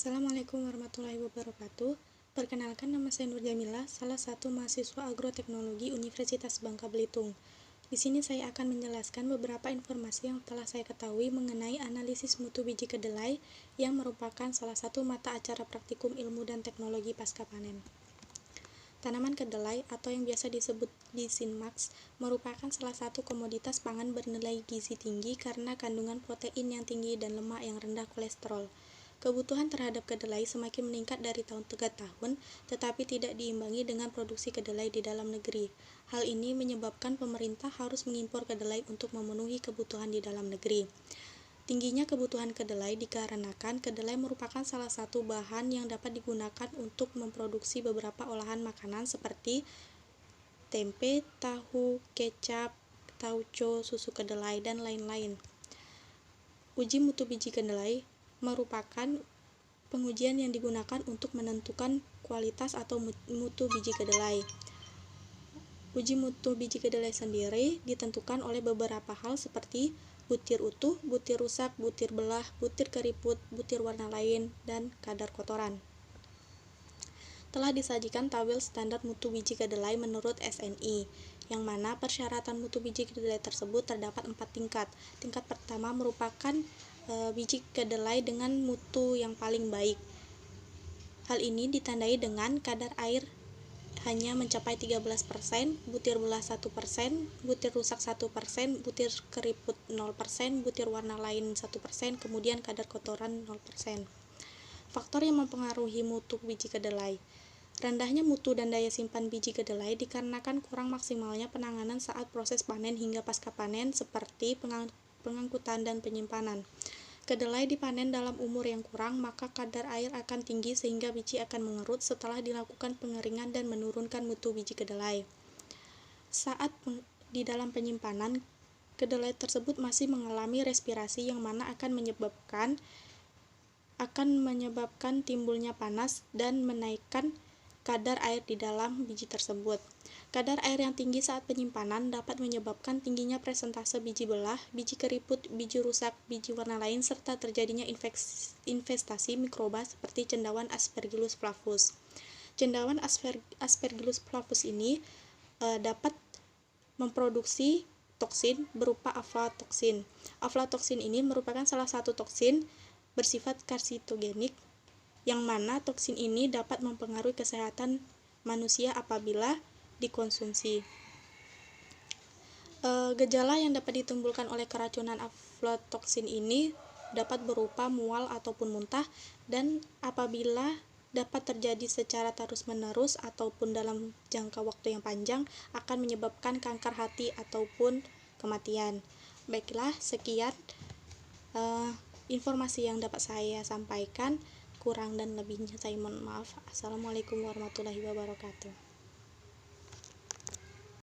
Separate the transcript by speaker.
Speaker 1: Assalamualaikum warahmatullahi wabarakatuh. Perkenalkan, nama saya Nur Jamila, salah satu mahasiswa agroteknologi Universitas Bangka Belitung. Di sini saya akan menjelaskan beberapa informasi yang telah saya ketahui mengenai analisis mutu biji kedelai yang merupakan salah satu mata acara praktikum ilmu dan teknologi pasca panen. Tanaman kedelai atau yang biasa disebut Disinmax merupakan salah satu komoditas pangan bernilai gizi tinggi karena kandungan protein yang tinggi dan lemak yang rendah kolesterol. Kebutuhan terhadap kedelai semakin meningkat dari tahun ke tahun, tetapi tidak diimbangi dengan produksi kedelai di dalam negeri. Hal ini menyebabkan pemerintah harus mengimpor kedelai untuk memenuhi kebutuhan di dalam negeri. Tingginya kebutuhan kedelai dikarenakan kedelai merupakan salah satu bahan yang dapat digunakan untuk memproduksi beberapa olahan makanan seperti tempe, tahu, kecap, tauco, susu kedelai, dan lain-lain. Uji mutu biji kedelai merupakan pengujian yang digunakan untuk menentukan kualitas atau mutu biji kedelai. Uji mutu biji kedelai sendiri ditentukan oleh beberapa hal seperti butir utuh, butir rusak, butir belah, butir keriput, butir warna lain, dan kadar kotoran. Telah disajikan tabel standar mutu biji kedelai menurut SNI, yang mana persyaratan mutu biji kedelai tersebut terdapat 4 tingkat. Tingkat pertama merupakan biji kedelai dengan mutu yang paling baik. Hal ini ditandai dengan kadar air hanya mencapai 13%, butir belah 1%, butir rusak 1%, butir keriput 0%, butir warna lain 1%, kemudian kadar kotoran 0%. Faktor yang mempengaruhi mutu biji kedelai. Rendahnya mutu dan daya simpan biji kedelai dikarenakan kurang maksimalnya penanganan saat proses panen hingga pasca panen seperti pengangkutan dan penyimpanan. Kedelai dipanen dalam umur yang kurang, maka kadar air akan tinggi sehingga biji akan mengerut setelah dilakukan pengeringan dan menurunkan mutu biji kedelai. Saat di dalam penyimpanan, kedelai tersebut masih mengalami respirasi yang mana akan menyebabkan timbulnya panas dan menaikkan kadar air di dalam biji tersebut. Kadar air yang tinggi saat penyimpanan dapat menyebabkan tingginya presentase biji belah, biji keriput, biji rusak, biji warna lain, serta terjadinya infestasi mikroba seperti cendawan Aspergillus flavus. Cendawan Aspergillus flavus ini dapat memproduksi toksin berupa aflatoksin. Aflatoksin ini merupakan salah satu toksin bersifat karsitogenik, yang mana toksin ini dapat mempengaruhi kesehatan manusia apabila dikonsumsi. Gejala yang dapat ditimbulkan oleh keracunan aflatoksin ini dapat berupa mual ataupun muntah, dan apabila dapat terjadi secara terus-menerus ataupun dalam jangka waktu yang panjang akan menyebabkan kanker hati ataupun kematian. Baiklah, sekian informasi yang dapat saya sampaikan. Kurang dan lebihnya saya mohon maaf. Assalamualaikum warahmatullahi wabarakatuh.